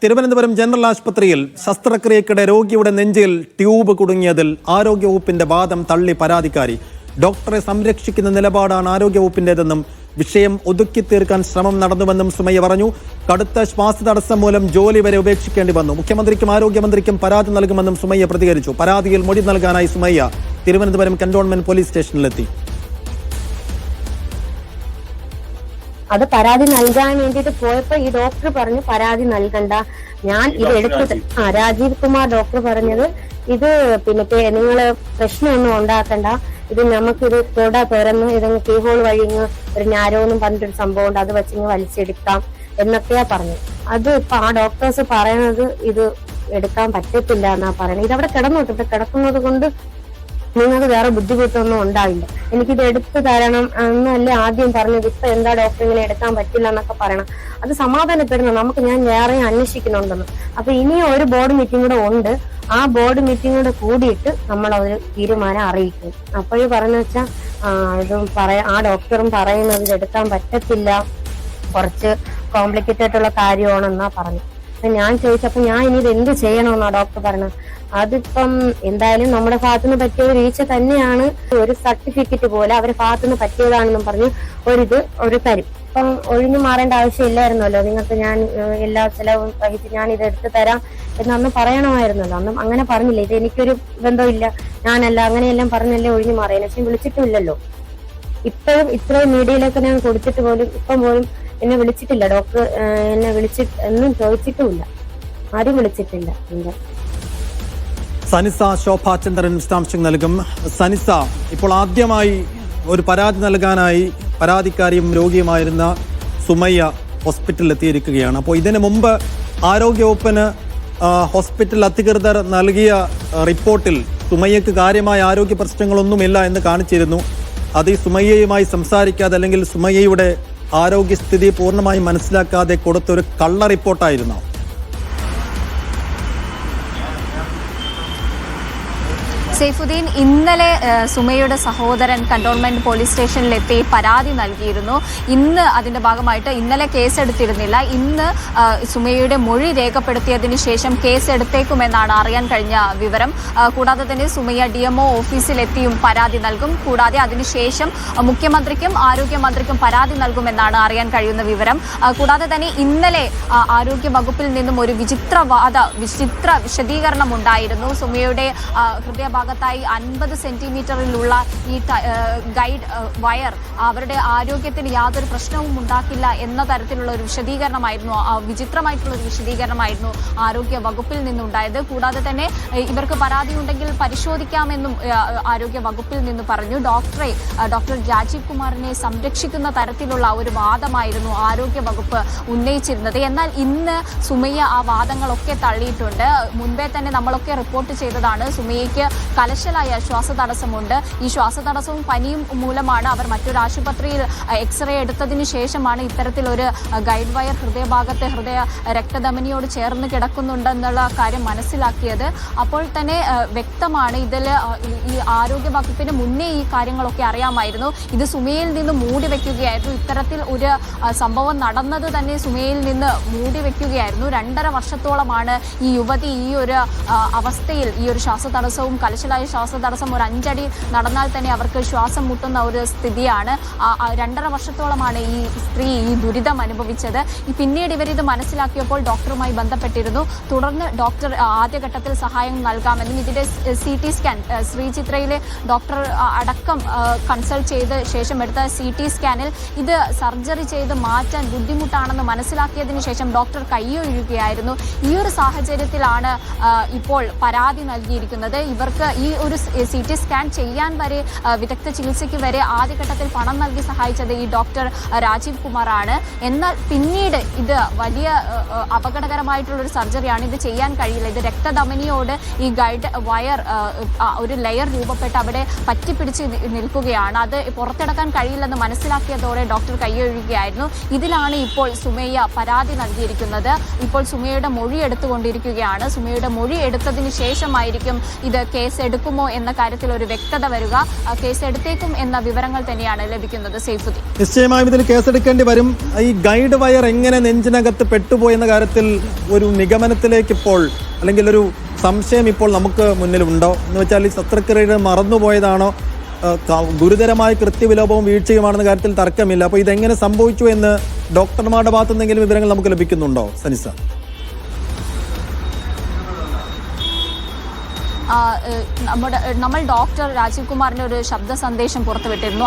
Thiruvananthapuram general ആശുപത്രിയിൽ ശസ്ത്രക്രിയക്കിടെ രോഗിയുടെ നെഞ്ചിൽ ട്യൂബ് കുടുങ്ങിയതിൽ ആരോഗ്യവകുപ്പിന്റെ വാദം തള്ളി പരാതിക്കാരി. ഡോക്ടറെ സംരക്ഷിക്കുന്ന നിലപാടാണ് ആരോഗ്യവകുപ്പിന്റേതെന്നും വിഷയം ഒതുക്കി തീർക്കാൻ ശ്രമം നടന്നുവെന്നും സുമയ്യ പറഞ്ഞു. കടുത്ത ശ്വാസതടസ്സം മൂലം ജോലി വരെ ഉപേക്ഷിക്കേണ്ടി വന്നു. മുഖ്യമന്ത്രിക്കും ആരോഗ്യമന്ത്രിക്കും പരാതി നൽകുമെന്നും സുമയ്യ പ്രതികരിച്ചു. പരാതിയിൽ മൊഴി നൽകാനായി സുമയ്യ തിരുവനന്തപുരം കന്റോൺമെന്റ് പോലീസ് സ്റ്റേഷനിലെത്തി. അത് പരാതി നൽകാൻ വേണ്ടിയിട്ട് പോയപ്പോ ഈ ഡോക്ടർ പറഞ്ഞു പരാതി നൽകണ്ട, ഞാൻ ഇത് എടുത്തത് രാജീവ് കുമാർ ഡോക്ടർ പറഞ്ഞത് ഇത് പിന്നെ നിങ്ങള് പ്രശ്നമൊന്നും ഉണ്ടാക്കണ്ട, ഇത് നമുക്കിത് തുറന്ന് ഇതങ്ങ് കീഹോൾ വഴി ഒരു ഞാരോന്നും പറഞ്ഞിട്ടൊരു സംഭവം ഉണ്ട്, അത് വെച്ചിങ്ങ് വലിച്ചെടുക്കാം എന്നൊക്കെയാ പറഞ്ഞത്. അത് ഇപ്പൊ ആ ഡോക്ടേഴ്സ് പറയണത് ഇത് എടുക്കാൻ പറ്റത്തില്ല എന്നാ പറയണത്. ഇതവിടെ കിടന്നോട്ട്, ഇവിടെ കിടക്കുന്നത് കൊണ്ട് നിങ്ങൾക്ക് വേറെ ബുദ്ധിമുട്ടൊന്നും ഉണ്ടാവില്ല, എനിക്കിത് എടുത്തു തരണം എന്നല്ലേ ആദ്യം പറഞ്ഞത്. ഇപ്പൊ എന്താ ഡോക്ടർ ഇങ്ങനെ എടുക്കാൻ പറ്റില്ല എന്നൊക്കെ പറയണം. അത് സമാധാനപ്പെടുന്നു, നമുക്ക് ഞാൻ വേറെ അന്വേഷിക്കുന്നുണ്ടെന്ന്. അപ്പൊ ഇനിയും ഒരു ബോർഡ് മീറ്റിംഗ് കൂടെ ഉണ്ട്, ആ ബോർഡ് മീറ്റിംഗ് കൂടെ കൂടിയിട്ട് നമ്മൾ ഒരു തീരുമാനം അറിയിക്കും. അപ്പോഴേ പറഞ്ഞു വെച്ചാൽ ആ ഡോക്ടറും പറയുന്നത് ഇത് എടുക്കാൻ പറ്റത്തില്ല, കുറച്ച് കോംപ്ലിക്കേറ്റഡ് ആയിട്ടുള്ള കാര്യമാണെന്നാ പറഞ്ഞു. അപ്പൊ ഞാൻ ചോദിച്ചപ്പോ ഞാൻ ഇനി ഇത് എന്ത് ചെയ്യണമെന്നാ ഡോക്ടർ പറഞ്ഞത്. അതിപ്പം എന്തായാലും നമ്മുടെ ഭാഗത്തുനിന്ന് പറ്റിയ ഒരു വീഴ്ച തന്നെയാണ്, ഒരു സർട്ടിഫിക്കറ്റ് പോലെ അവരുടെ ഭാഗത്തുനിന്ന് പറ്റിയതാണെന്നും പറഞ്ഞ് ഒരു തരും. ഇപ്പം ഒഴിഞ്ഞു മാറേണ്ട ആവശ്യമില്ലായിരുന്നല്ലോ, നിങ്ങൾക്ക് ഞാൻ എല്ലാ ചെലവും വഹിച്ച് ഞാൻ ഇത് എടുത്തു തരാം എന്നന്ന് പറയണമായിരുന്നല്ലോ. അന്നും അങ്ങനെ പറഞ്ഞില്ല, ഇത് എനിക്കൊരു ബന്ധമില്ല, ഞാനല്ല, അങ്ങനെയെല്ലാം പറഞ്ഞല്ലേ ഒഴിഞ്ഞു മാറിയ. പക്ഷെ വിളിച്ചിട്ടുമില്ലല്ലോ. ഇപ്പോഴും ഇത്രയും മീഡിയയിലൊക്കെ ഞാൻ കൊടുത്തിട്ട് പോലും ഇപ്പം പോലും എന്നെ വിളിച്ചിട്ടില്ല. ഡോക്ടർ എന്നെ എന്നും ചോദിച്ചിട്ടുമില്ല, ആരും വിളിച്ചിട്ടില്ല. എന്താ സനിസ ശോഭാചന്ദ്രൻ വിശദാംശം നൽകും. സനിസ, ഇപ്പോൾ ആദ്യമായി ഒരു പരാതി നൽകാനായി പരാതിക്കാരിയും രോഗിയുമായിരുന്ന സുമയ്യ ഹോസ്പിറ്റലിൽ എത്തിയിരിക്കുകയാണ്. അപ്പോൾ ഇതിനു മുമ്പ് ആരോഗ്യവകുപ്പിന് ഹോസ്പിറ്റൽ അധികൃതർ നൽകിയ റിപ്പോർട്ടിൽ സുമയ്യക്ക് കാര്യമായ ആരോഗ്യ പ്രശ്നങ്ങളൊന്നുമില്ല എന്ന് കാണിച്ചിരുന്നു. അത് ഈ സുമയ്യയുമായി സംസാരിക്കാതെ അല്ലെങ്കിൽ സുമയ്യയുടെ ആരോഗ്യസ്ഥിതി പൂർണ്ണമായി മനസ്സിലാക്കാതെ കൊടുത്തൊരു കള്ള റിപ്പോർട്ടായിരുന്നു. സൈഫുദ്ദീൻ, ഇന്നലെ സുമയ്യയുടെ സഹോദരൻ കന്റോൺമെന്റ് പോലീസ് സ്റ്റേഷനിലെത്തി പരാതി നൽകിയിരുന്നു. ഇന്ന് അതിന്റെ ഭാഗമായിട്ട് ഇന്നലെ കേസെടുത്തിരുന്നില്ല. ഇന്ന് സുമയ്യയുടെ മൊഴി രേഖപ്പെടുത്തിയതിനു ശേഷം കേസെടുത്തേക്കുമെന്നാണ് അറിയാൻ കഴിഞ്ഞ വിവരം. കൂടാതെ തന്നെ സുമയ്യ DMO ഓഫീസിലെത്തിയും പരാതി നൽകും. കൂടാതെ അതിനുശേഷം മുഖ്യമന്ത്രിക്കും ആരോഗ്യമന്ത്രിക്കും പരാതി നൽകുമെന്നാണ് അറിയാൻ കഴിയുന്ന വിവരം. കൂടാതെ തന്നെ ഇന്നലെ ആരോഗ്യ വകുപ്പിൽ നിന്നും ഒരു വിചിത്ര വിശദീകരണം ഉണ്ടായിരുന്നു. സുമയ്യയുടെ ഹൃദയഭാഗത്തായി 50 സെന്റിമീറ്ററിലുള്ള ഈ ഗൈഡ് വയർ അവരുടെ ആരോഗ്യത്തിന് യാതൊരു പ്രശ്നവും ഉണ്ടാക്കില്ല എന്ന തരത്തിലുള്ള ഒരു വിശദീകരണമായിരുന്നു, വിചിത്രമായിട്ടുള്ള ഒരു വിശദീകരണമായിരുന്നു ആരോഗ്യ വകുപ്പിൽ നിന്നുണ്ടായത്. കൂടാതെ തന്നെ ഇവർക്ക് പരാതിയുണ്ടെങ്കിൽ പരിശോധിക്കാമെന്നും ആരോഗ്യ വകുപ്പിൽ നിന്ന് പറഞ്ഞു. ഡോക്ടർ രാജീവ് കുമാറിനെ സംരക്ഷിക്കുന്ന തരത്തിലുള്ള ഒരു വാദമായിരുന്നു ആരോഗ്യ വകുപ്പ് ഉന്നയിച്ചിരുന്നത്. എന്നാൽ ഇന്ന് സുമയ്യ ആ വാദങ്ങളൊക്കെ തള്ളിയിട്ടുണ്ട്. മുൻപേ തന്നെ നമ്മളൊക്കെ റിപ്പോർട്ട് ചെയ്തതാണ്, സുമയ്യയ്ക്ക് കലശലായ ശ്വാസതടസ്സമുണ്ട്. ഈ ശ്വാസതടസ്സവും പനിയും മൂലമാണ് അവർ മറ്റൊരു ആശുപത്രിയിൽ എക്സ്റേ എടുത്തതിന് ശേഷമാണ് ഇത്തരത്തിലൊരു ഗൈഡ് വയർ ഹൃദയഭാഗത്തെ രക്തധമനിയോട് ചേർന്ന് കിടക്കുന്നുണ്ടെന്നുള്ള കാര്യം മനസ്സിലാക്കിയത്. അപ്പോൾ തന്നെ വ്യക്തമാണ് ഇതിൽ ഈ ആരോഗ്യ വകുപ്പിന് മുന്നേ ഈ കാര്യങ്ങളൊക്കെ അറിയാമായിരുന്നു. ഇത് സുമയ്യയിൽ നിന്ന് മൂടി വെക്കുകയായിരുന്നു. ഇത്തരത്തിൽ ഒരു സംഭവം നടന്നത് തന്നെ സുമയ്യയിൽ നിന്ന് മൂടി വെക്കുകയായിരുന്നു. 2.5 വർഷത്തോളമാണ് ഈ യുവതി ഈ ഒരു അവസ്ഥയിൽ, ഈ ഒരു ശ്വാസതടസ്സവും കലശലായ ശ്വാസതടസ്സം ഒരു 5 അടി നടന്നാൽ തന്നെ അവർക്ക് ശ്വാസം മുട്ടുന്ന ഒരു സ്ഥിതിയാണ്. 2.5 വർഷത്തോളമാണ് ഈ സ്ത്രീ ഈ ദുരിതം അനുഭവിച്ചത്. പിന്നീട് ഇവരിത് മനസ്സിലാക്കിയപ്പോൾ ഡോക്ടറുമായി ബന്ധപ്പെട്ടിരുന്നു. തുടർന്ന് ഡോക്ടർ ആദ്യഘട്ടത്തിൽ സഹായം നൽകാമെന്നും ഇതിന്റെ CT സ്കാൻ ശ്രീചിത്രയിലെ ഡോക്ടർ അടക്കം കൺസൾട്ട് ചെയ്ത് ശേഷം എടുത്ത CT സ്കാനിൽ ഇത് സർജറി ചെയ്ത് മാറ്റാൻ ബുദ്ധിമുട്ടാണെന്ന് മനസ്സിലാക്കിയതിനു ശേഷം ഡോക്ടർ കൈയൊഴിയുകയായിരുന്നു. ഈ ഒരു സാഹചര്യത്തിലാണ് ഇപ്പോൾ പരാതി നൽകിയിരിക്കുന്നത്. ഇവർക്ക് ഈ ഒരു CT സ്കാൻ ചെയ്യാൻ വരെ വിദഗ്ധ ചികിത്സയ്ക്ക് വരെ ആദ്യഘട്ടത്തിൽ പണം നൽകി സഹായിച്ചത് ഈ ഡോക്ടർ രാജീവ് കുമാറാണ്. എന്നാൽ പിന്നീട് ഇത് വലിയ അപകടകരമായിട്ടുള്ളൊരു സർജറിയാണ്, ഇത് ചെയ്യാൻ കഴിയില്ല, ഇത് രക്തധമനിയോട് ഈ ഗൈഡ് വയർ ഒരു ലെയർ രൂപപ്പെട്ട് അവിടെ പറ്റിപ്പിടിച്ച് നിൽക്കുകയാണ്, അത് പുറത്തെടുക്കാൻ കഴിയില്ലെന്ന് മനസ്സിലാക്കിയതോടെ ഡോക്ടർ കൈയൊഴിയുകയായിരുന്നു. ഇതിലാണ് ഇപ്പോൾ സുമയ്യ പരാതി നൽകിയിരിക്കുന്നത്. ഇപ്പോൾ സുമയ്യയുടെ മൊഴി എടുത്തുകൊണ്ടിരിക്കുകയാണ്. സുമയ്യയുടെ മൊഴി എടുത്തതിന് ശേഷമായിരിക്കും ഇത് കേസ് എടുക്കുമോ എന്ന കാര്യത്തിൽ ഒരു വ്യക്തത വരിക. കേസ് എടുത്തേക്കും എന്ന വിവരങ്ങൾ തന്നെയാണ് ലഭിക്കുന്നത്. സെയ്ഫുദ്ദീൻ, നിശ്ചയമായും ഇതിൽ കേസെടുക്കേണ്ടി വരും. ഈ ഗൈഡ് വയർ എങ്ങനെ നെഞ്ചിനകത്ത് പെട്ടുപോയെന്ന കാര്യത്തിൽ ഒരു നിഗമനത്തിലേക്ക് ഇപ്പോൾ, അല്ലെങ്കിൽ ഒരു സംശയം ഇപ്പോൾ നമുക്ക് മുന്നിലുണ്ടോ എന്ന് വെച്ചാൽ, ഈ ശസ്ത്രക്രിയയുടെ മറന്നുപോയതാണോ, ഗുരുതരമായ കൃത്യവിലോപവും വീഴ്ചയുമാണെന്ന കാര്യത്തിൽ തർക്കമില്ല. അപ്പോൾ ഇതെങ്ങനെ സംഭവിച്ചു എന്ന് ഡോക്ടർമാരുടെ ഭാഗത്തു നിന്നെങ്കിലും വിവരങ്ങൾ നമുക്ക് ലഭിക്കുന്നുണ്ടോ സനിസ? നമ്മൾ ഡോക്ടർ രാജീവ് കുമാറിന്റെ ഒരു ശബ്ദ സന്ദേശം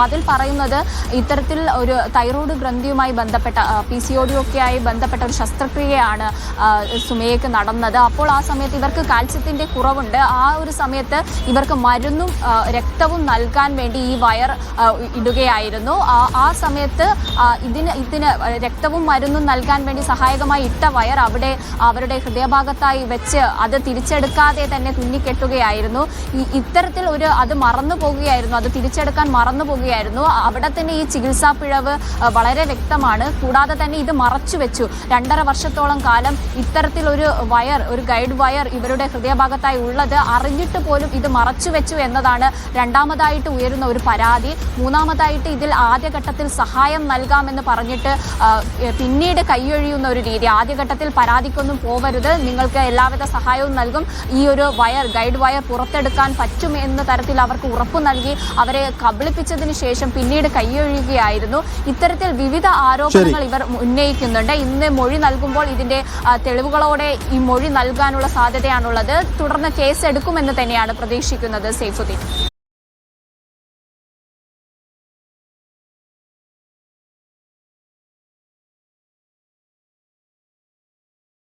അതിൽ പറയുന്നത് ഇത്തരത്തിൽ ഒരു തൈറോയ്ഡ് ഗ്രന്ഥിയുമായി ബന്ധപ്പെട്ട PCOD ഒക്കെയായി ബന്ധപ്പെട്ട ഒരു ശസ്ത്രക്രിയയാണ് സുമയ്യക്ക് നടന്നത്. അപ്പോൾ ആ സമയത്ത് ഇവർക്ക് കാൽസ്യത്തിന്റെ കുറവുണ്ട്. ആ ഒരു സമയത്ത് ഇവർക്ക് മരുന്നും രക്തവും നൽകാൻ വേണ്ടി ഈ വയർ ഇടുകയായിരുന്നു. ആ സമയത്ത് ഇതിന് രക്തവും മരുന്നും നൽകാൻ വേണ്ടി സഹായകമായി ഇട്ട വയർ അവിടെ അവരുടെ ഹൃദയഭാഗത്തായി വെച്ച് അത് തിരിച്ചെടുക്കാതെ തന്നെ തുന്നിക്കെട്ടുകയായിരുന്നു. ഇത്തരത്തിൽ അത് മറന്നു പോകുകയായിരുന്നു, അത് തിരിച്ചെടുക്കാൻ മറന്നു പോകുകയായിരുന്നു. അവിടെ തന്നെ ഈ ചികിത്സാ പിഴവ് വളരെ വ്യക്തമാണ്. കൂടാതെ തന്നെ ഇത് മറച്ചു വെച്ചു. 2.5 വർഷത്തോളം കാലം ഇത്തരത്തിൽ ഒരു ഗൈഡ് വയർ ഇവരുടെ ഹൃദയഭാഗത്തായി ഉള്ളത് അറിഞ്ഞിട്ട് പോലും ഇത് മറച്ചു വെച്ചു എന്നതാണ് രണ്ടാമതായിട്ട് ഉയരുന്ന ഒരു പരാതി. മൂന്നാമതായിട്ട് ഇതിൽ ആദ്യഘട്ടത്തിൽ സഹായം നൽകാമെന്ന് പറഞ്ഞിട്ട് പിന്നീട് കൈയൊഴിയുന്ന ഒരു രീതി. ആദ്യഘട്ടത്തിൽ പരാതിക്കൊന്നും പോവരുത്, നിങ്ങൾക്ക് എല്ലാവിധ സഹായവും നൽകും, ഈ ഒരു ഗൈഡ് വയർ പുറത്തെടുക്കാൻ പറ്റും എന്ന തരത്തിൽ അവർക്ക് ഉറപ്പു നൽകി അവരെ കബളിപ്പിച്ചതിന് ശേഷം പിന്നീട് കൈയൊഴിയുകയായിരുന്നു. ഇത്തരത്തിൽ വിവിധ ആരോപണങ്ങൾ ഇവർ ഉന്നയിക്കുന്നുണ്ട്. ഇന്ന് മൊഴി നൽകുമ്പോൾ ഇതിന്റെ തെളിവുകളോടെ ഈ മൊഴി നൽകാനുള്ള സാധ്യതയാണുള്ളത്. തുടർന്ന് കേസ് എടുക്കുമെന്ന് തന്നെയാണ് പ്രതീക്ഷിക്കുന്നത്. സെയ്ഫുദ്ദീൻ.